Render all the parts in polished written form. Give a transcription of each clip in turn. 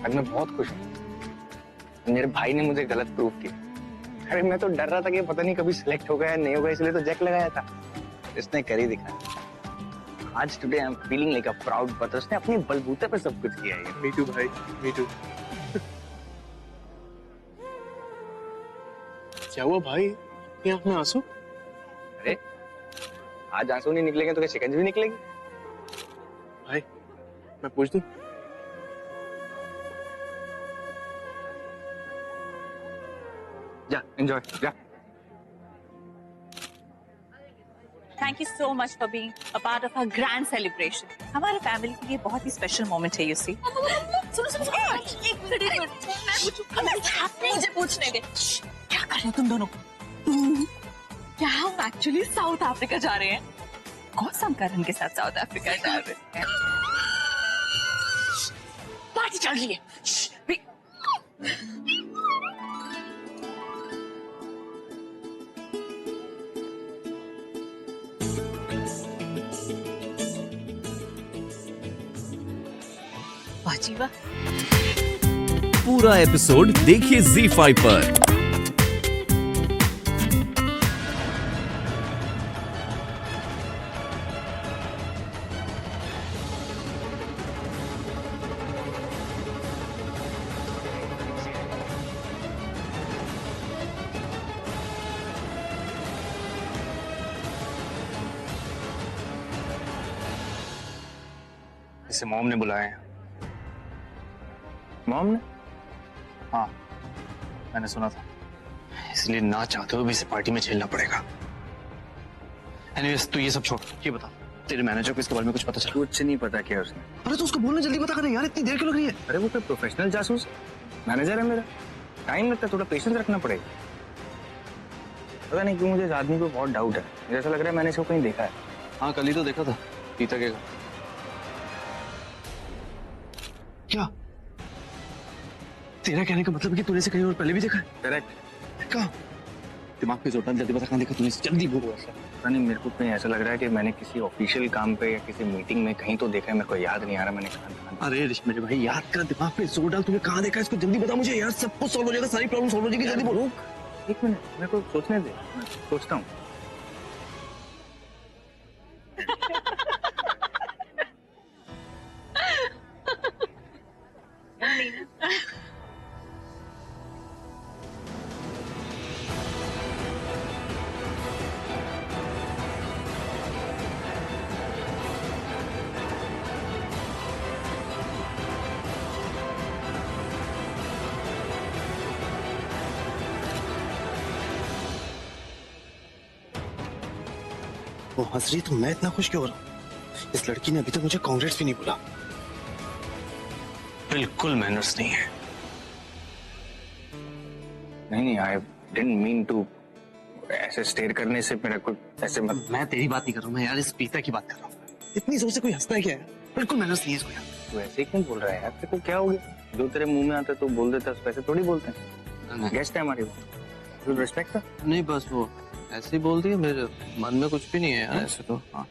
आज मैं बहुत खुश हूँ। मेरे भाई ने मुझे गलत प्रूव किया। अरे मैं तो डर रहा था कि पता नहीं कभी सिलेक्ट होगा या नहीं होगा, इसलिए तो जैक लगाया था। इसने कर ही दिखाया। आज today I am feeling like a proud brother. उसने अपनी बलबूते पे सब कुछ किया है। मी टू भाई, मी टू। क्या हुआ भाई, ये आंख में आंसू? अरे आज आंसू नहीं निकलेंगे तो क्या शिकंजी भी निकलेगी? भाई मैं पूछ दूं? जा एंजॉय जा। Thank you so much for being a part of our grand celebration. हमारे फैमिली के लिए बहुत ही स्पेशल मोमेंट है, you see. सुनो सुनो एक मिनट मुझे पूछने दे। क्या कर रहे हो तुम दोनों? क्या हम एक्चुअली साउथ अफ्रीका जा रहे हैं? कौन सा हम करण के साथ साउथ अफ्रीका जा रहे हैं? पार्टी चल रही है। वाह। पूरा एपिसोड देखिए ZEE5 पर। इसे मॉम ने बुलाया है। मॉम ने? हाँ मैंने सुना था, इसलिए ना चाहते हुए भी इसे पार्टी में झेलना पड़ेगा। एनीवेज तू ये सब छोड़, ये बता तेरे मैनेजर को इसके बारे में कुछ पता चला? कुछ नहीं पता किया उसने। अरे तो उसको बोलना जल्दी पता करें यार, इतनी देर क्यों लग रही है? अरे वो कोई प्रोफेशनल जासूस मैनेजर है मेरा, टाइम लगता है, थोड़ा पेशेंस रखना पड़ेगा। पता नहीं क्यों मुझे इस आदमी को बहुत डाउट है। मुझे ऐसा लग रहा है मैंने इसको कहीं देखा है। हाँ कल ही तो देखा था पीता के। क्या तेरा कहने का मतलब है कि तूने इसे कहीं और पहले भी देखा है? करेक्ट। कहाँ? दिमाग पे जोर डाल, जल्दी बता कहाँ देखा तूने इसे, जल्दी बोलो। ऐसा पता नहीं, मेरे को कहीं ऐसा लग रहा है कि मैंने किसी ऑफिशियल काम पे या किसी मीटिंग में कहीं तो देखा है, मेरे को याद नहीं आ रहा मैंने कहाँ देखा। अरे रिश्ते मेरे भाई, याद कर, दिमाग पे जोर डाल, तूने कहाँ देखा इसको, जल्दी बता मुझे यार, सब कुछ सॉल्व हो जाएगा, सारी प्रॉब्लम सॉल्व हो जाएगी, जल्दी बोलो। एक मिनट मेरे को सोचने दे, मैं सोचता हूँ। वो हंस रही तो मैं इतना खुश क्यों हो रहा हूँ? इस लड़की ने अभी तक मुझे कांग्रेस भी नहीं बोला। बिल्कुल मैनर्स नहीं है। नहीं आई डिडंट मीन टू। ऐसे स्टेयर करने से मेरा कोई ऐसे मत। मैं तेरी बात नहीं कर रहा हूँ, मैं यार इस पीता की बात कर रहा हूँ। इतनी जोर से कोई हंसता है क्या है? बिल्कुल मैनर्स नहीं है इसको यार। तू ऐसे ही क्यों बोल रहा है यार? तेरे को क्या हो गया? जो तेरे मुंह में आता है तो बोल देता है, वैसे थोड़ी बोलते हैं। गेस्ट है हमारे को, रिस्पेक्ट है। नहीं बस वो ऐसे ही बोल दिया, मेरे मन में कुछ भी नहीं है यार ऐसे तो। हाँ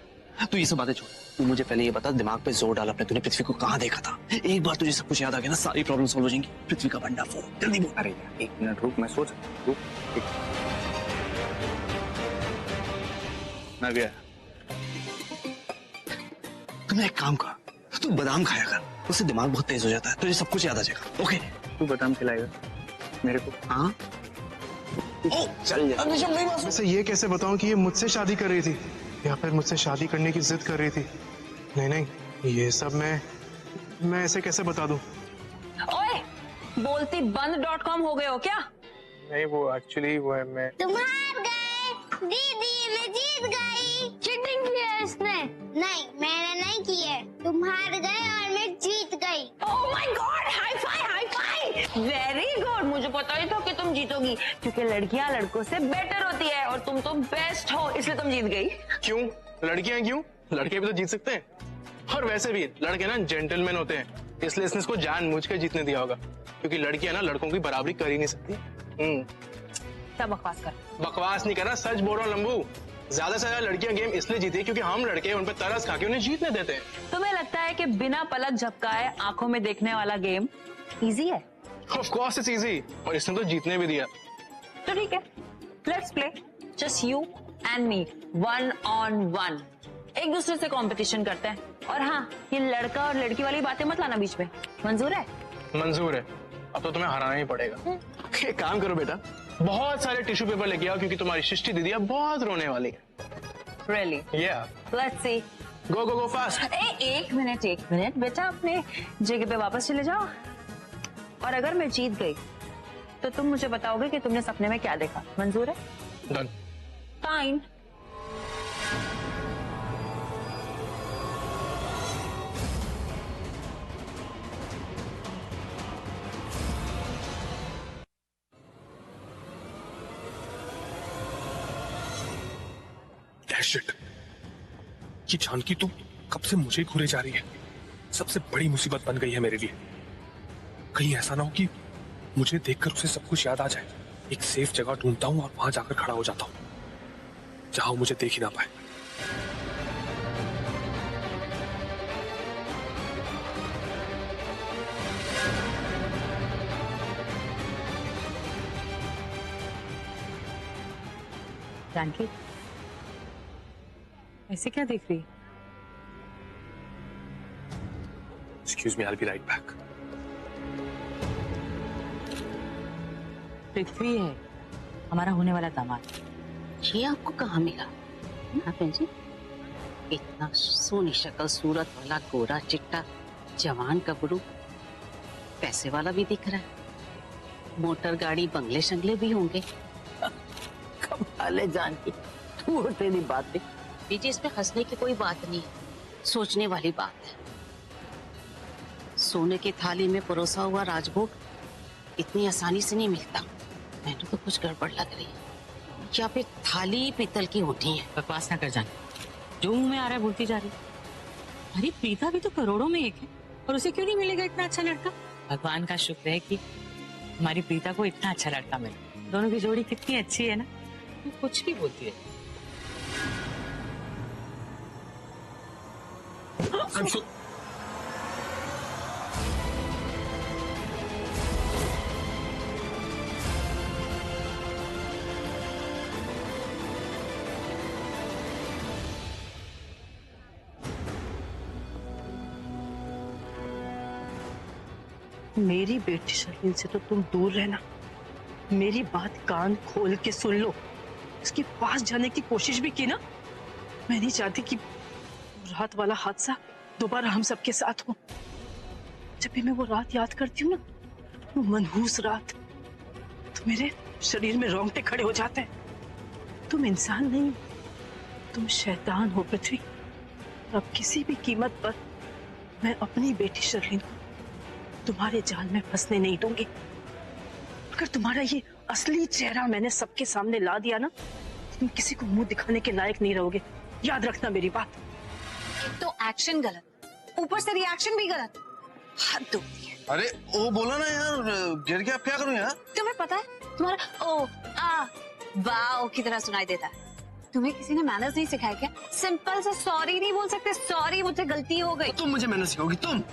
तू ये सब बातें छोड़, तू मुझे पहले ये बता, दिमाग पे जोर डाल अपने, तूने पृथ्वी को कहाँ देखा था? एक बार तुझे सब कुछ याद आ गया ना, सारी प्रॉब्लम सॉल्व हो जाएंगी। पृथ्वी का भंडा फोड़, जल्दी बोल। अरे यार एक मिनट रुक, मैं सोच रुक। मैं गया। तुम एक काम कर, तू बादाम खाया कर, उससे दिमाग बहुत तेज हो जाता है, तुझे सब कुछ याद आ जाएगा। ओके तू बादाम खिलाएगा मेरे को? हाँ चल जा। वैसे ये कैसे बताऊं कि ये मुझसे शादी कर रही थी या फिर मुझसे शादी करने की जिद कर रही थी? नहीं नहीं, ये सब मैं ऐसे कैसे बता दूं? ओए, बोलती बंद.com हो गए हो क्या? नहीं वो एक्चुअली वो है, मैं तुम हार गए दीदी, मैं जीत गई। चीटिंग की है इसने। नहीं मैंने नहीं की है, तुम हार गए और मैं जीत गई। Oh my God, high five high five. Very good, मुझे पता ही था कि तुम जीतोगी, क्योंकि लड़कियां लड़कों से बेटर होती है और तुम तो बेस्ट हो, इसलिए तुम जीत गई। क्यों? लड़कियां क्यों? लड़के भी तो जीत सकते हैं। और वैसे भी लड़के ना जेंटलमैन होते हैं, इसलिए इसने इसको जानबूझ के जीतने दिया होगा, क्योंकि लड़कियां ना लड़कों की बराबरी कर ही नहीं सकती। क्या बकवास कर? बकवास नहीं कर रहा, सच बोल रहा हूँ लंबू। ज्यादा से ज्यादा लड़कियां गेम इसलिए जीती है क्योंकि हम लड़के उन पर तरस खा के उन्हें जीतने देते हैं। तुम्हें लगता है कि बिना पलक झपकाए आंखों में देखने वाला गेम इजी है? ऑफ कोर्स इट्स इजी, और इसने तो जीतने भी दिया। तो ठीक है, let's play just you and me 1-on-1। एक दूसरे से कंपटीशन करते हैं। और हाँ, ये लड़का और लड़की वाली बातें मत लाना बीच में, मंजूर है? मंजूर है। अब तो तुम्हें हराना ही पड़ेगा। एक काम करो बेटा, बहुत सारे टिश्यू पेपर लेके आओ क्योंकि तुम्हारी सृष्टि दीदी अब बहुत रोने वाली है। Really? Yeah. Let's see. Go fast. एक मिनट बेटा, अपने जगह पे वापस चले जाओ। और अगर मैं जीत गई तो तुम मुझे बताओगे कि तुमने सपने में क्या देखा। मंजूर है? Done. Fine. Shit. ये जानकी तो कब से मुझे ही घूरे जा रही है। सबसे बड़ी मुसीबत बन गई है मेरे लिए। कहीं ऐसा ना हो कि मुझे देखकर उसे सब कुछ याद आ जाए। एक सेफ जगह ढूंढता हूँ और वहां जाकर खड़ा हो जाता हूँ जहां वो मुझे देख ही ना पाए। जानकी, ऐसे क्या देख रही है? Excuse me, I'll be right back. पृथ्वी है, हमारा होने वाला दामाद। ये आपको कहाँ मिला? हाँ बहन जी, इतना सोनी शक्ल सूरत वाला गोरा चिट्टा जवान कबरू, पैसे वाला भी दिख रहा है। मोटर गाड़ी बंगले शंगले भी होंगे। कमाले जानकी, तू और तेरी बातें। बीजी, इसमें हंसने की कोई बात नहीं, सोचने वाली बात है। सोने की थाली में परोसा हुआ राजभोग इतनी आसानी से नहीं मिलता। मैंने तो कुछ गड़बड़ लग रही है, या फिर थाली पीतल की होती है। बकवास ना कर जान, जो मुंह में आ रहा है बोलती जा रही। अरे प्रीता भी तो करोड़ों में एक है, और उसे क्यों नहीं मिलेगा इतना अच्छा लड़का? भगवान का शुक्र है कि हमारी प्रीता को इतना अच्छा लड़का मिला। दोनों की जोड़ी कितनी अच्छी है ना। तू कुछ भी बोलती है। मेरी बेटी शर्लिन से तो तुम दूर रहना। मेरी बात कान खोल के सुन लो। उसके पास जाने की कोशिश भी की ना, मैं नहीं चाहती कि रात वाला हादसा दोबारा हम सबके साथ हो। जब भी मैं वो रात याद करती हूँ ना, वो मनहूस रात, तो मेरे शरीर में रोंगटे खड़े हो जाते हैं। तुम इंसान नहीं, तुम शैतान हो पृथ्वी। अब किसी भी कीमत पर मैं अपनी बेटी शर्लिन को तुम्हारे जाल में फंसने नहीं दूंगी। अगर तुम्हारा ये असली चेहरा मैंने सबके सामने ला दिया ना, तुम किसी को मुंह दिखाने के लायक नहीं रहोगे। याद रखना मेरी बात। तो एक्शन गलत, ऊपर से रिएक्शन भी गलत। हद होती है। अरे वो बोला ना यार, गिर के अब क्या करूं यार? तुम्हें पता है तुम्हारा ओ आ वाओ की तरह सुनाई देता है। तुम्हें किसी ने मैनर्स नहीं सिखाया क्या? सिंपल सा सॉरी नहीं बोल सकते? सॉरी, मुझसे गलती हो गई। तो तुम मुझे मैनर्स सिखाओगी? तुम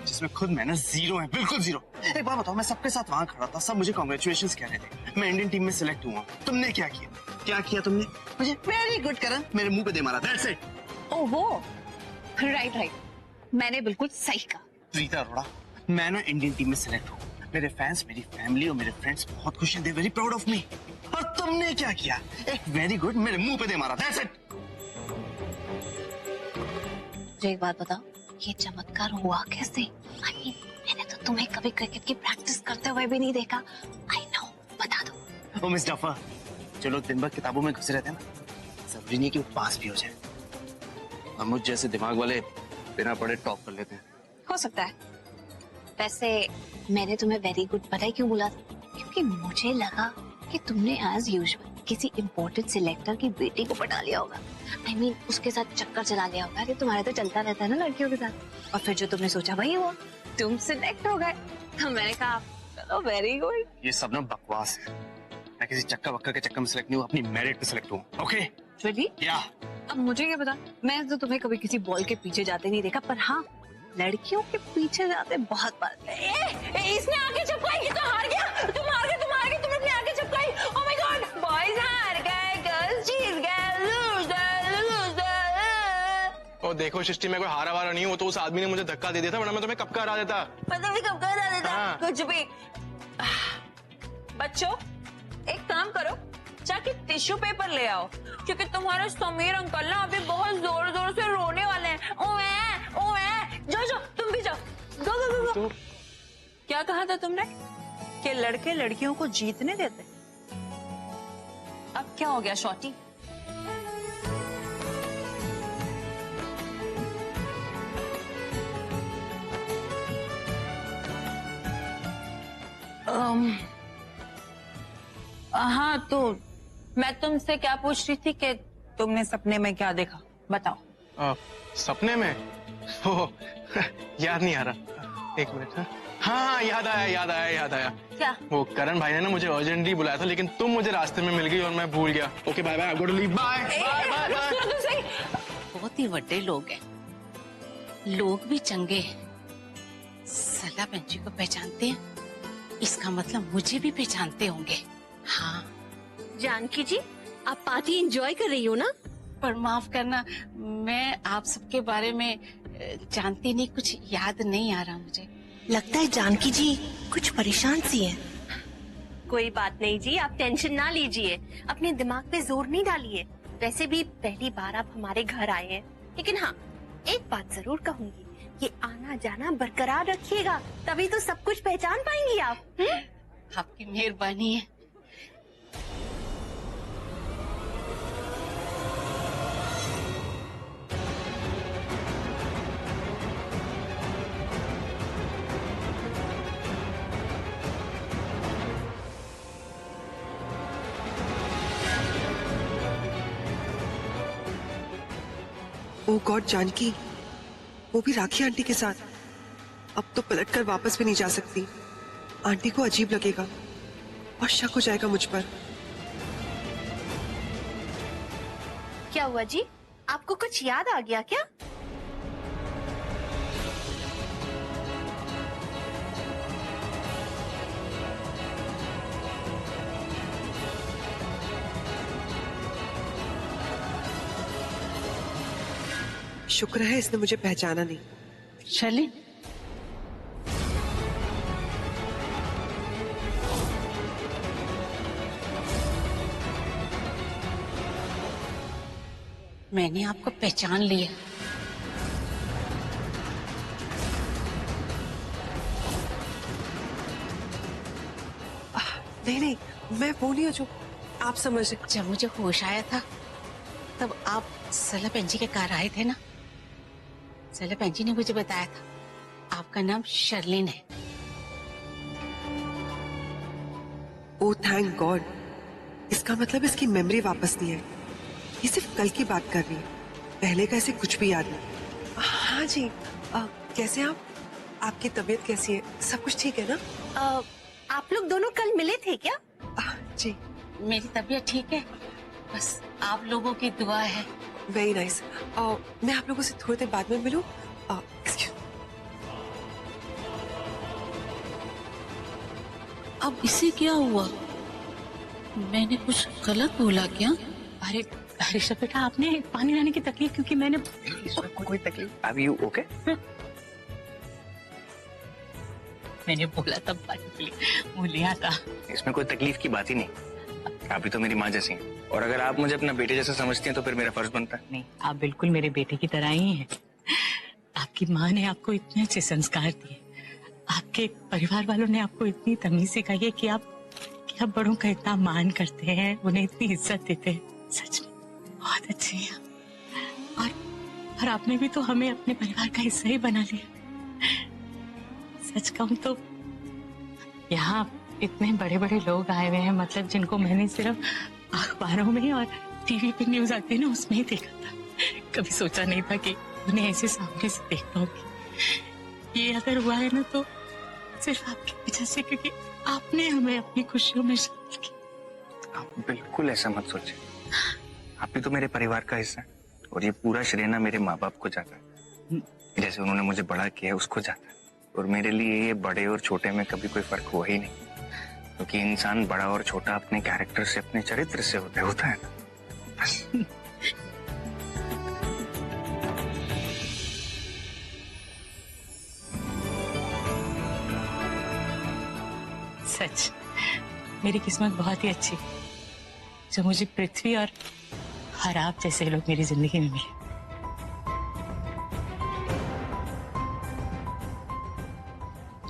जिसमें खुद मैनर्स जीरो है, बिल्कुल जीरो। एक बात बताओ, मैं सबके साथ वहां खड़ा था, सब मुझे कांग्रेचुलेशंस कह रहे थे, मैं इंडियन टीम में सिलेक्ट हुआ। तुमने क्या किया? क्या किया तुमने? मुझे वेरी गुड करण मेरे मुंह पे दे मारा। That's it. ओहो, राइट, मैंने बिल्कुल सही कहा। प्रीता अरोड़ा, मैं ना इंडियन टीम में सिलेक्ट हूँ। मेरे फैंस, मेरी फैमिली और मेरे फ्रेंड्स बहुत खुश हैं, they very proud of me. और तुमने क्या किया? एक वेरी गुड मेरे मुंह पे दे मारा। That's it. मुझे एक बात बताओ, ये चमत्कार हुआ कैसे? मैंने तो तुम्हें कभी क्रिकेट की प्रैक्टिस करते हुए भी नहीं देखा। आई नो, बता दो। ओ मिस डफर, जो लोग दिन भर किताबों में घुसे रहते हैं ना, जरूरी नहीं कि वो पास भी हो जाए। और मुझ जैसे दिमाग वाले बिना पढ़े टॉप कर लेते हैं। हो सकता है। वैसे मैंने तुम्हें वेरी गुड पता है क्यों बोला था? क्योंकि मुझे लगा कि तुमने एज यूजुअल किसी इम्पोर्टेंट सिलेक्टर की बेटी को पटा लिया होगा। I mean, उसके साथ चक्कर चला लिया होगा। अरे तुम्हारे तो चलता रहता है ना लड़कियों के साथ। और फिर जो तुमने सोचा वही हुआ, तुम सिलेक्ट हो गए। तो मैंने कहा चलो वेरी गुड। ये सब ना बकवास है। मैं किसी चक्कर वक्कर के चक्कर में सिलेक्ट नहीं हुआ, अपनी मेरिट पे सिलेक्ट हुआ। Okay, Really? या अब मुझे क्या पता, मैं तो तुम्हें कभी किसी बॉल के पीछे जाते नहीं देखा, पर हाँ लड़कियों के पीछे जाते बहुत बार। इसने आगे चिपकाई कि तो हार गया, तुम हार गए, तुम अपने आगे चिपकाई। ओह माय गॉड, बॉयज हार गए, गर्ल्स जीत गए, लूजर लूजर। और देखो सृष्टि, मैं कोई हारा वारा नहीं हूँ, तो उस आदमी ने मुझे धक्का दे दिया था, वरना मैं तुम्हें कब का हरा देता। मतलब भी कब कर देता हाँ। कुछ भी। बच्चों एक काम करो, जाके टिश्यू पेपर ले आओ, क्योंकि तुम्हारे समीर अंकल ना अभी बहुत जोर जोर से रोने वाले हैं। ओए जाओ तुम भी जाओ, गो। क्या कहा था तुमने कि लड़के लड़कियों को जीतने देते? अब क्या हो गया शॉटी? हाँ तो मैं तुमसे क्या पूछ रही थी कि तुमने सपने में क्या देखा, बताओ। सपने में? ओ, याद नहीं आ रहा, एक मिनट। हाँ याद आया। क्या? वो करण भाई ने ना मुझे अर्जेंटली बुलाया था, लेकिन तुम मुझे रास्ते में मिल गई और मैं भूल गया। Okay bye bye, I got to leave, bye bye bye. बहुत ही बड़े लोग हैं, लोग भी चंगे हैं। सला पंची को पहचानते हैं, इसका मतलब मुझे भी पहचानते होंगे। हाँ जानकी जी, आप पार्टी एंजॉय कर रही हो ना? पर माफ करना, मैं आप सबके बारे में जानती नहीं, कुछ याद नहीं आ रहा मुझे। लगता है जानकी जी कुछ परेशान सी हैं। कोई बात नहीं जी, आप टेंशन ना लीजिए, अपने दिमाग पे जोर नहीं डालिए। वैसे भी पहली बार आप हमारे घर आए हैं, लेकिन हाँ एक बात जरूर कहूंगी, ये आना जाना बरकरार रखिएगा, तभी तो सब कुछ पहचान पाएंगी आप। आपकी मेहरबानी है। ओह गॉड जानकी, वो भी राखी आंटी के साथ। अब तो पलट कर वापस भी नहीं जा सकती, आंटी को अजीब लगेगा और शक हो जाएगा मुझ पर। क्या हुआ जी, आपको कुछ याद आ गया क्या? शुक्र है इसने मुझे पहचाना नहीं। शर्लिन, मैंने आपको पहचान लिया। नहीं, मैं वो नहीं हूँ जो आप समझ रहे। जब मुझे होश आया था तब आप सला पेंजी के घर आए थे ना। सला पेंजी ने मुझे बताया था आपका नाम शर्लिन है। ओह थैंक गॉड, इसका मतलब इसकी मेमोरी वापस नहीं है, ये सिर्फ कल की बात कर रही है, पहले का इसे कुछ भी याद नहीं। हाँ जी, कैसे आप? आपकी तबीयत कैसी है? सब कुछ ठीक है ना? आप लोग दोनों कल मिले थे क्या? जी मेरी तबीयत ठीक है, बस आप लोगों की दुआ है। Very nice. मैं आप लोगों से थोड़ी देर बाद में मिलूं। अब इसे क्या हुआ? मैंने कुछ गलत बोला क्या? अरे ऋषभ बेटा, आपने पानी लाने की तकलीफ, क्योंकि मैंने कोई तकलीफ? Are you okay? मैंने बोला तब पानी के लिए वो लिया था। इसमें कोई तकलीफ की बात ही नहीं, आप भी तो मेरी माँ जैसी हैं, और अगर आप मुझे अपना बेटे जैसा समझती हैं तो फिर मेरा फर्ज बनता है। नहीं, आप बिल्कुल मेरे बेटे की तरह ही हैं। आपकी माँ ने आपको इतने अच्छे संस्कार दिए, आपके परिवार वालों ने आपको इतनी तमीज सिखाई है कि आप बड़ों का इतना मान करते हैं, उन्हें इतनी इज्जत देते हैं। सच में बहुत अच्छे हैं। और आपने भी तो हमें अपने परिवार का हिस्सा ही बना लिया। सच कहूं तो यहाँ इतने बड़े बड़े लोग आए हुए हैं, मतलब जिनको मैंने सिर्फ अखबारों में और टीवी पे न्यूज आती है ना, उसमें ही देखा था। कभी सोचा नहीं था कि उन्हें ऐसे सामने से देख पाऊंगी। ये अगर हुआ है ना तो सिर्फ आपकी वजह से, क्योंकि आपने हमें अपनी खुशियों में शामिल किया। आप बिल्कुल ऐसा मत सोचिए, आप भी तो मेरे परिवार का हिस्सा है और ये पूरा श्रेय ना मेरे माँ बाप को जाता है। जैसे उन्होंने मुझे बड़ा किया है उसको जाता है, और मेरे लिए ये बड़े और छोटे में कभी कोई फर्क हुआ ही नहीं, क्योंकि इंसान बड़ा और छोटा अपने कैरेक्टर से, अपने चरित्र से होता है ना, बस। सच मेरी किस्मत बहुत ही अच्छी जो मुझे पृथ्वी और आप जैसे लोग मेरी जिंदगी में मिले।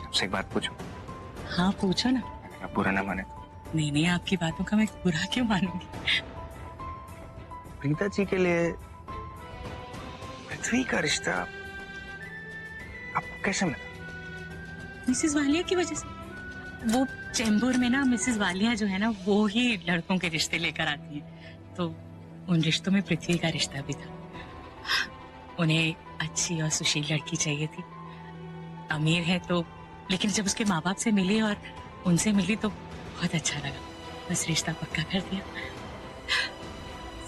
आपसे एक बात पूछूं? हाँ पूछो ना। अगर आप बुरा ना माने तो। नहीं नहीं, आपकी बातों का मैं बुरा क्यों मानूंगी। प्रीता जी के लिए पृथ्वी का रिश्ता आपको कैसे मिला? मिसेस वालिया की वजह से। वो चेंबूर में ना मिसेस वालिया जो है ना वो ही लड़कों के रिश्ते लेकर आती हैं, तो उन रिश्तों में पृथ्वी का रिश्ता भी था। उन्हें अच्छी और सुशील लड़की चाहिए थी, अमीर है तो, लेकिन जब उसके माँ बाप से मिली और उनसे मिली तो बहुत अच्छा लगा, बस रिश्ता पक्का कर दिया।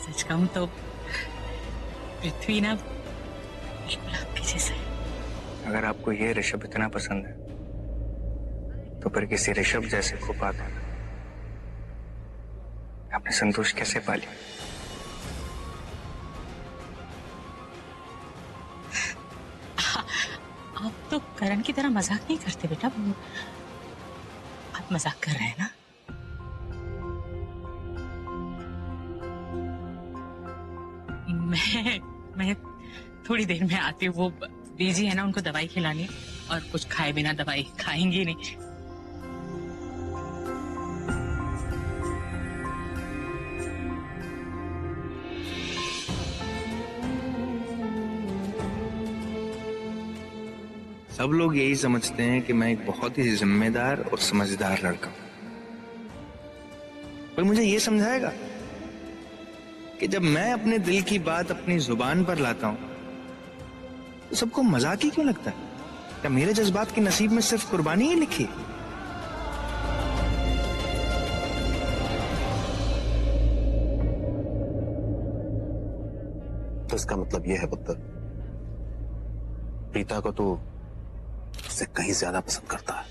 सच कहूं तो पृथ्वी ना बिल्कुल आपके जैसा है। अगर आपको ये ऋषभ इतना पसंद है तो फिर किसी ऋषभ जैसे को पाकर आपने संतोष कैसे पा लिया? आप तो करण की तरह मजाक नहीं करते बेटा, आप मजाक कर रहे हैं ना? मैं थोड़ी देर में आती हूँ। वो बीजी है ना, उनको दवाई खिलानी है और कुछ खाए बिना दवाई खाएंगी नहीं। सब लोग यही समझते हैं कि मैं एक बहुत ही जिम्मेदार और समझदार लड़का हूं, पर मुझे ये समझाएगा कि जब मैं अपने दिल की बात अपनी जुबान पर लाता हूं तो सबको मजाक ही क्यों लगता है? क्या मेरे जज्बात के नसीब में सिर्फ कुर्बानी ही लिखी है? तो इसका मतलब यह है पुत्र, प्रीता को तू उससे कहीं ज्यादा पसंद करता है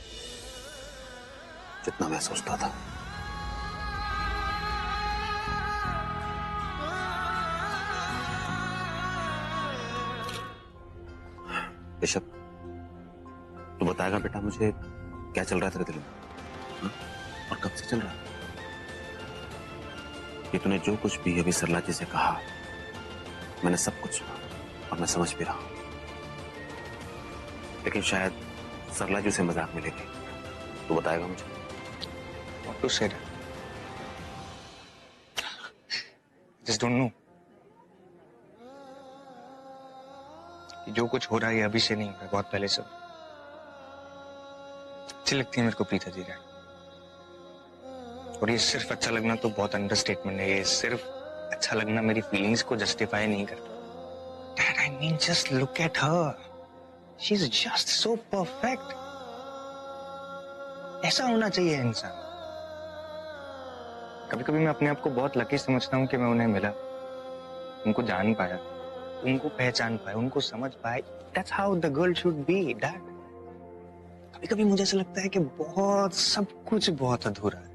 जितना मैं सोचता था। ऋषभ, तू बताएगा बेटा मुझे क्या चल रहा है तेरे दिल में? हा? और कब से चल रहा है? ये तूने जो कुछ भी अभी सरला जी से कहा, मैंने सब कुछ सुना और मैं समझ भी रहा हूं, लेकिन शायद सरला जी से मजाक में ले गई। तू बताएगा मुझे? What to say? Just don't know. जो कुछ हो रहा है ये अभी से नहीं हो रहा है, बहुत पहले से। अच्छी लगती है मेरे को प्रीता जी का, और ये सिर्फ अच्छा लगना तो बहुत अंडरस्टेटमेंट है। ये सिर्फ अच्छा लगना मेरी फीलिंग्स को जस्टिफाई नहीं करता। Dad, I mean, just look at her. She's just so perfect. ऐसा होना चाहिए इंसान। कभी कभी मैं अपने आप को बहुत लकी समझता हूँ कि मैं उन्हें मिला, उनको जान पाया, उनको पहचान पाया, उनको समझ पाया। That's how the girl should be, Dad. कभी कभी मुझे ऐसा लगता है कि बहुत सब कुछ बहुत अधूरा है,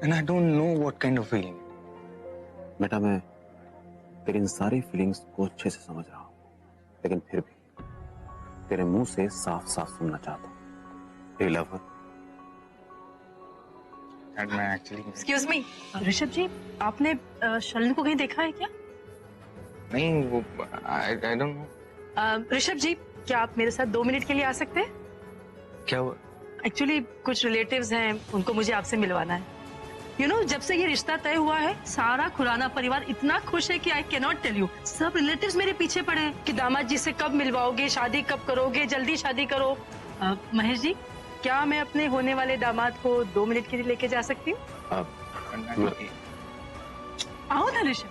and I don't know what kind of feeling. बेटा, मैं तेरी इन सारी फीलिंग्स को अच्छे से समझ रहा हूं, लेकिन फिर भी तेरे मुंह से साफ साफ सुनना चाहता हूं। लव हर? मैं एक्चुअली एक्सक्यूज मी, ऋषभ जी, आपने शलन को कहीं देखा है क्या? नहीं, वो I don't know. ऋषभ जी, क्या आप मेरे साथ 2 मिनट के लिए आ सकते हैं? क्या हुआ? एक्चुअली कुछ रिलेटिव्स हैं, उनको मुझे आपसे मिलवाना है। यू नो, जब से ये रिश्ता तय हुआ है सारा खुराना परिवार इतना खुश है कि I can not tell you. सब रिलेटिव्स मेरे पीछे पड़े हैं कि दामाद जी से कब मिलवाओगे, शादी कब करोगे, जल्दी शादी करो। महेश जी, क्या मैं अपने होने वाले दामाद को 2 मिनट के लिए लेके जा सकती हूँ? आओ ना ऋषभ,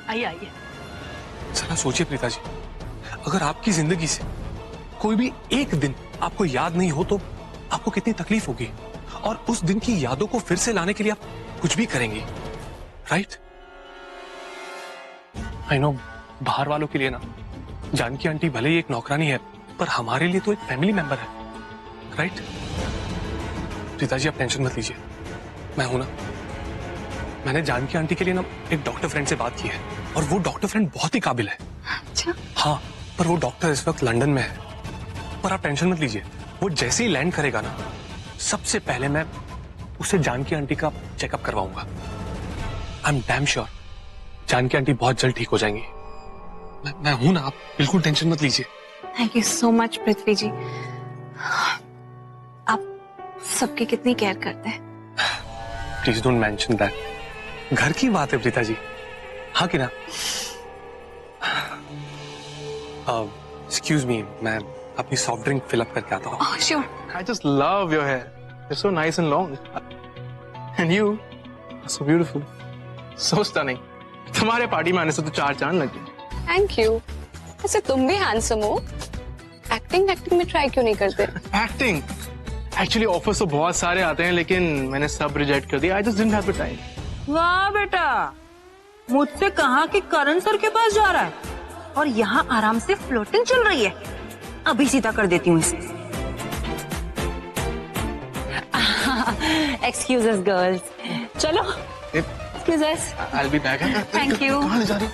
आइए आइए। जरा सोचिए प्रीता जी, अगर आपकी जिंदगी से कोई भी एक दिन आपको याद नहीं हो तो आपको कितनी तकलीफ होगी, और उस दिन की यादों को फिर से लाने के लिए आप कुछ भी करेंगी। राइट? आई नो बाहर वालों के लिए ना जानकी आंटी भले ही एक नौकरानी है, पर हमारे लिए तो एक फैमिली मेंबर है, राइट? पिताजी आप टेंशन मत लीजिए, मैं हूं ना। मैंने जानकी आंटी के लिए ना एक डॉक्टर फ्रेंड से बात की है और वो डॉक्टर फ्रेंड बहुत ही काबिल है। अच्छा? हाँ, पर वो डॉक्टर इस वक्त लंदन में है। पर आप टेंशन मत लीजिए, वो जैसे ही लैंड करेगा ना, सबसे पहले मैं उसे जानकी आंटी का चेकअप करवाऊंगा। I am damn sure Janaki aunty बहुत जल्द ठीक हो जाएंगी। मैं हूं ना, आप बिल्कुल टेंशन मत लीजिए। थैंक यू सो मच पृथ्वी जी, आप सबकी कितनी केयर करते हैं। Please don't mention that. घर की बात है प्रीता जी, हाँ कि ना? एक्सक्यूज मी, मैं अपनी सॉफ्ट ड्रिंक फिल अप करके आता हूँ। Sure. I just love your hair. It's so nice and long. And you are so beautiful. So stunning. तुम्हारे पार्टी में आने से तो 4 चांद लग गए। Thank you. वैसे तुम भी हैंडसम हो, एक्टिंग में ट्राई क्यों नहीं करते? एक्टिंग एक्चुअली ऑफर्स तो बहुत सारे आते हैं, लेकिन मैंने सब रिजेक्ट कर दिया। I just didn't have the time. वाह बेटा, मुझसे कहा कि करण सर के पास जा रहा है और यहाँ आराम से फ्लोटिंग चल रही है। अभी सीधा कर देती हूँ इसे। एक्सक्यूज अस गर्ल्स, चलो। Excuse us. I'll be back. Thank you. कहाँ ले जा रही हो?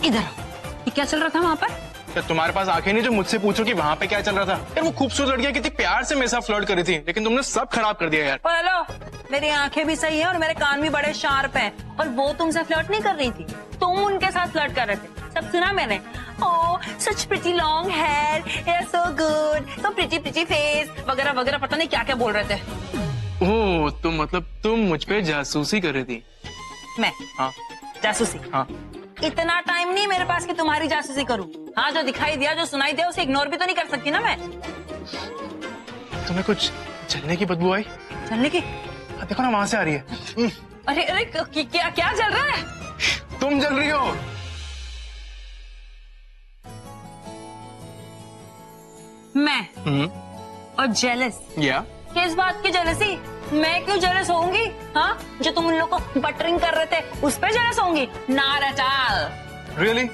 इधर आओ। ये क्या चल रहा था वहाँ पर? क्या तुम्हारे पास आंखें नहीं जो मुझसे पूछो कि वहाँ पे क्या चल रहा था? यार वो खूबसूरत लड़कियां कितनी प्यार से मेरे साथ फ्लर्ट कर रही थी, लेकिन तुमने सब खराब कर दिया यार। हेलो, मेरी आंखें भी सही है और मेरे कान भी बड़े शार्प हैं, और वो तुमसे फ्लर्ट नहीं कर रही थी, तुम उनके साथ फ्लर्ट कर रहे थे। सब सुना मैंने। Oh such pretty long hair, hair so good, so pretty face वगैरह वगैरह, पता नहीं क्या क्या बोल रहे थे। ओह तो मतलब तुम मुझ पे जासूसी कर रही थी? मैं? हाँ। जासूसी? हाँ। इतना टाइम नहीं मेरे पास कि तुम्हारी जासूसी करूं। हाँ, जो दिखाई दिया, जो सुनाई दिया, उसे इग्नोर भी तो नहीं कर सकती ना मैं। तुम्हें कुछ जलने की बदबू आई? जलने की? देखो ना, वहां से आ रही है। अरे अरे क्या जल रहा है? तुम जल रही हो। मैं? और जेलस? या किस बात की जेलसी? मैं क्यों जेलस होंगी? हाँ, जो तुम उन लोगों को बटरिंग कर रहे थे उस पे जेलस होंगी? Not at all. रियली?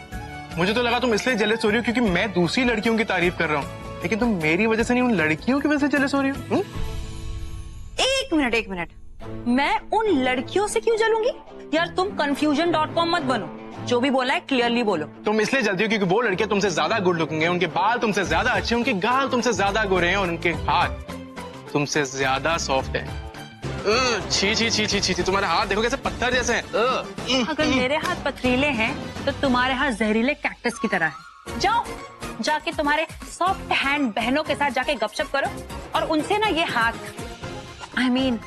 मुझे तो लगा तुम इसलिए जेलस हो रही हो क्योंकि मैं दूसरी लड़कियों की तारीफ कर रहा हूँ, लेकिन तुम मेरी वजह से नहीं, उन लड़कियों की वजह से जेलस हो रही हो। एक मिनट, मैं उन लड़कियों से क्यों जलूंगी? यार तुम confusion.com मत बनो, जो भी बोला है क्लियरली बोलो। तुम इसलिए जलती हो क्योंकि वो लड़कियां तुमसे ज्यादा गुड लुकिंग है, उनके बाल तुमसे ज्यादा अच्छे, उनके गाल तुमसे ज्यादा गोरे हैं और उनके हाथ तुमसे ज्यादा सॉफ्ट है। छी छी छी छी छी, तुम्हारे हाथ देखो कैसे पत्थर जैसे हैं। अगर मेरे हाथ पथरीले हैं तो तुम्हारे हाथ जहरीले कैक्टस की तरह हैं। जाओ जाके तुम्हारे सॉफ्ट हैंड बहनों के साथ जाके गपशप करो और उनसे ना ये हाथ I mean,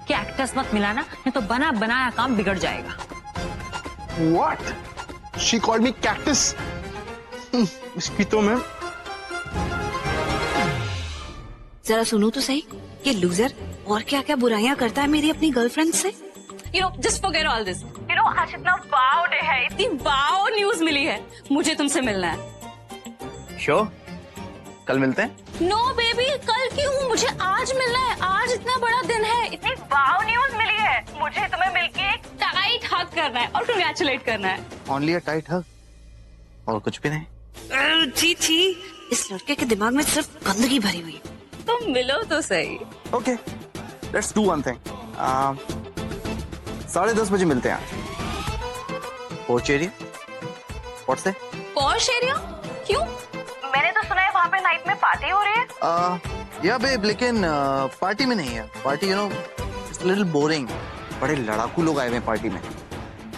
कैक्टस मत मिलाना, नहीं तो बना बनाया काम बिगड़ जाएगा। What? She called me cactus. इसकी तो मैं। जरा सुनो तो सही, ये लूजर और क्या क्या बुराइयां करता है मेरी अपनी गर्लफ्रेंड से। You know, just forget all this. You know, आज इतना वाव डे है, इतनी वाव न्यूज मिली है, मुझे तुमसे मिलना है। श्योर, कल मिलते हैं। नो बेबी, कल क्यों? मुझे आज मिलना है। आज इतना बड़ा दिन है, इतनी वाव न्यूज मिली है, मुझे तुम्हें मिलके एक टाइट हग करना है और कंग्रेचुलेट करना है। ओनली अ टाइट हग, और कुछ भी नहीं। छी, इस लड़के के दिमाग में सिर्फ गंदगी भरी हुई है। तुम मिलो तो सही। Okay, let's do one thing. 10:30 बजे मिलते हैं। पोर्च एरिया, व्हाट से? Posh area? क्यों? मैंने तो सुना है वहाँ पे नाइट में पार्टी हो रही है। या बेब, लेकिन पार्टी में नहीं है। Party you know it's little boring. बड़े लड़ाकू लोग आए हुए हैं पार्टी में,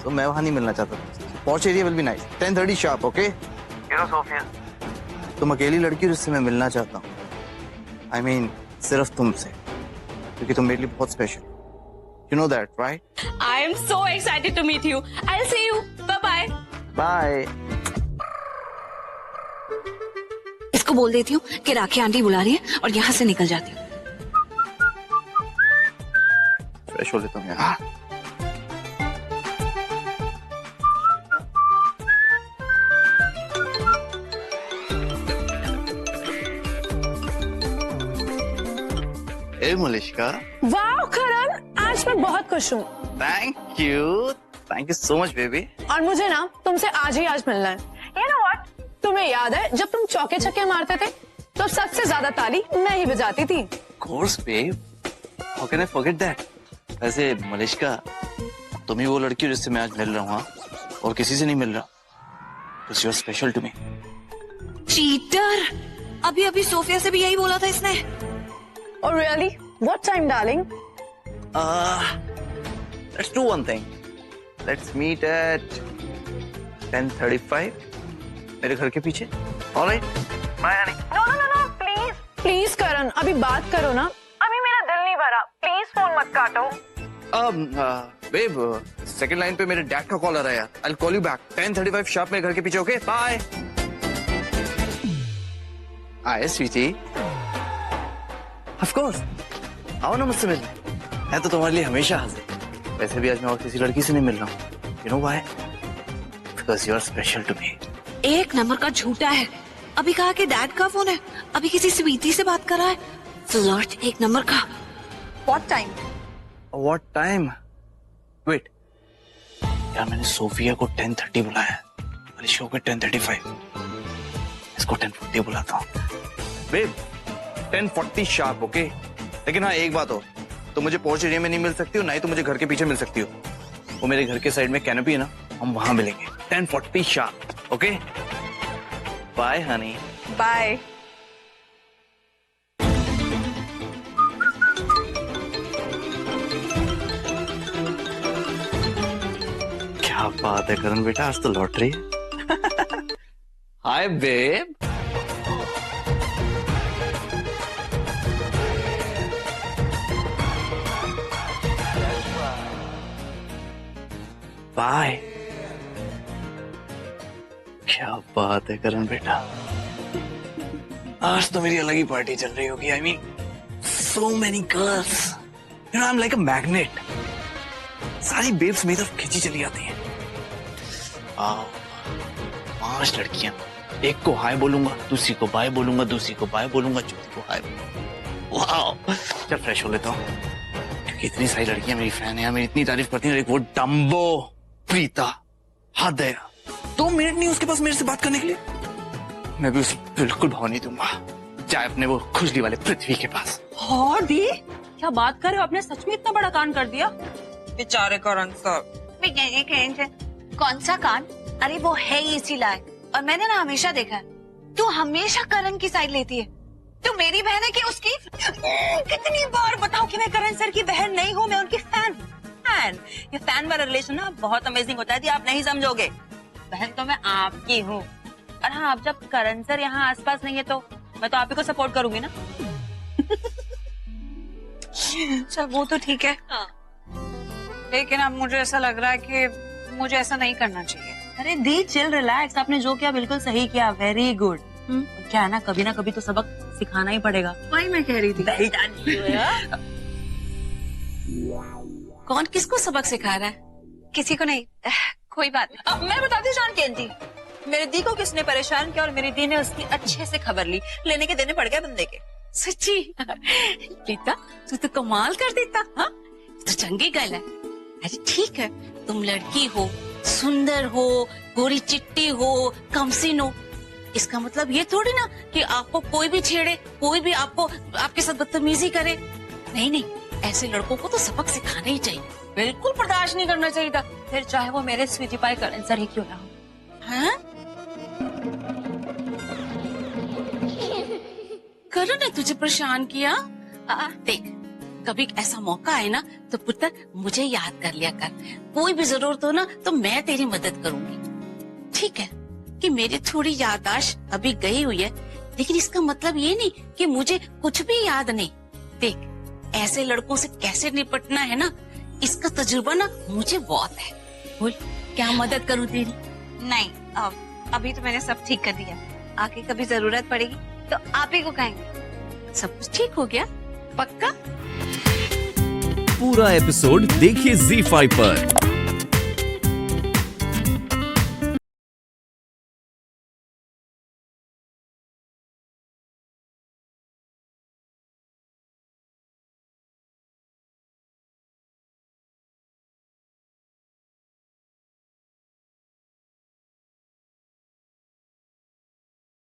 तो मैं वहाँ नहीं मिलना चाहता। Porch area will be nice. 10:30 sharp, okay? You know Sophia, तुम अकेली लड़की हो जिससे मैं मिलना चाहता हूँ। I mean, सिर्फ तुमसे, क्योंकि तुम मेरे लिए बहुत special. You know that, right? I am so excited to meet you. I'll see you. Bye bye. Bye. इसको बोल देती हूँ कि राखी आंटी बुला रही है और यहाँ से निकल जाती हूँ। फ्रेश हो लेता हूँ यार। ए मलिश्का, वाह करण, आज सच में बहुत खुश हूँ thank you so much baby. और मुझे ना तुमसे आज ही आज मिलना है। You know what? तुम्हें याद है जब तुम चौके छक्के मारते थे तो सबसे ज्यादा ताली मैं ही बजाती थी। Course babe, how can I forget that. वैसे मलिश्का, तुम ही वो लड़की हो जिससे मैं आज मिल रहा हूँ, हाँ? और किसी से नहीं मिल रहा। Because you're special to me. Cheater, अभी अभी सोफिया से भी यही बोला था इसने। Oh really? What time, darling? Let's do one thing. Let's meet at 10:35. मेरे घर के पीछे। All right? Bye, honey. No, please. Please करण, अभी बात करो ना। अभी मेरा दिल नहीं भरा। Please फोन मत काटो। बेब, सेकंड लाइन पे मेरे डैड का कॉल आ रहा है यार। I'll call you back. 10:35 sharp मेरे घर के पीछे, ओके? बाय। आए स्वीटी। Of course. आओ ना मुझसे मिलने। मैं तो तुम्हारे लिए हमेशा हाजिर। वैसे भी आज मैं और किसी लड़की से नहीं मिल रहा हूँ। You know why? Because you're special to me. एक नंबर का झूठा है। अभी कहा कि डैड का फोन है, अभी किसी स्वीटी से बात कर रहा है। फ्लर्ट एक नंबर का। What time? What time? Wait. यार मैंने सोफिया को 10:30 बुलाया है और इस शो को 10:35। इसको 10:40 बुलाता हूँ। Babe, 10:40 sharp, okay? लेकिन हाँ एक बात हो, तो मुझे पोर्च एरिया में नहीं मिल सकती हो, ना ही तो मुझे घर के पीछे मिल सकती हो। वो मेरे घर के साइड में कैनोपी है ना, हम वहां मिलेंगे 10:40 sharp, okay? Bye honey. Bye. क्या बात है करण बेटा, आज तो लॉटरी। हाय बेब। बाय। क्या बात है करण बेटा, आज तो मेरी अलग ही पार्टी चल रही होगी। I mean so many girls, you know I am like a magnet. सारी बेब्स मेरी तरफ खींची चली आती हैं। 5 लड़कियां, एक को हाय बोलूंगा, दूसरी को बाय बोलूंगा, दूसरी को बाय बोलूंगा, चौथी को हाय। वाह, चल फ्रेश हो लेता हूँ, क्योंकि इतनी सारी लड़कियां मेरी फैन है, मेरी इतनी तारीफ करती हैं। वो डम्बो प्रीता, हद है, 2 मिनट नहीं उसके पास मेरे से बात करने के लिए। मैं भी उसे बिल्कुल भाव नहीं दूंगा, चाहे अपने वो खुजली वाले पृथ्वी के पास। और दी, क्या बात कर रहे हो? आपने सच में इतना बड़ा कांड कर दिया? बेचारे करण सर। कौन सा कांड? अरे वो है ही इसी लायक। और मैंने ना हमेशा देखा है, तू हमेशा करण की साइड लेती है। तू मेरी बहन है कि उसकी? कितनी बार बताओ कि मैं करण सर की बहन नहीं हूँ, मैं उनकी फैन। ये फैन वाला रिलेशन ना बहुत अमेजिंग होता है दी, आप नहीं समझोगे। बहन तो मैं आपकी हूँ। और हाँ, अब जब करण सर यहाँ आसपास नहीं है तो मैं तो आप ही को सपोर्ट करूंगी ना। चल वो तो ठीक है, लेकिन अब मुझे ऐसा लग रहा है कि मुझे ऐसा नहीं करना चाहिए। अरे दी चिल रिलैक्स, आपने जो किया बिल्कुल सही किया, वेरी गुड। क्या है ना कभी तो सबक सिखाना ही पड़ेगा। वही मैं कह रही थी। कौन किसको सबक सिखा रहा है? किसी को नहीं, कोई बात नहीं। अब मैं बताती हूँ जानकी आंटी, मेरे दी को किसने परेशान किया और मेरी दी ने उसकी अच्छे से खबर ली, लेने के देने पड़ गए बंदे के। सच्ची? रीता तू तो कमाल कर देता। हाँ तो चंगी गल है। अरे ठीक है, तुम लड़की हो, सुंदर हो, गोरी चिट्टी हो, कमसिन हो, इसका मतलब ये थोड़ी ना कि आपको कोई भी छेड़े, कोई भी आपको आपके साथ बदतमीजी करे। नहीं, ऐसे लड़कों को तो सबक सिखाना ही चाहिए। बिल्कुल बर्दाश्त नहीं करना चाहिए था, फिर चाहे वो मेरे स्वीटी पाई करण सर ही क्यों ना हो। हाँ? करण ने तुझे परेशान किया? देख, कभी ऐसा मौका आए ना तो पुत्र मुझे याद कर लिया कर। कोई भी जरूरत हो ना तो मैं तेरी मदद करूंगी। ठीक है कि मेरी थोड़ी याददाश्त अभी गई हुई है, लेकिन इसका मतलब ये नहीं कि मुझे कुछ भी याद नहीं। देख, ऐसे लड़कों से कैसे निपटना है ना, इसका तजुर्बा ना मुझे बहुत है। बोल क्या मदद करूं तेरी? नहीं, अभी तो मैंने सब ठीक कर दिया। आगे कभी जरूरत पड़ेगी तो आप ही को कहेंगे। सब कुछ ठीक हो गया? पक्का? पूरा एपिसोड देखिए ZEE5 पर।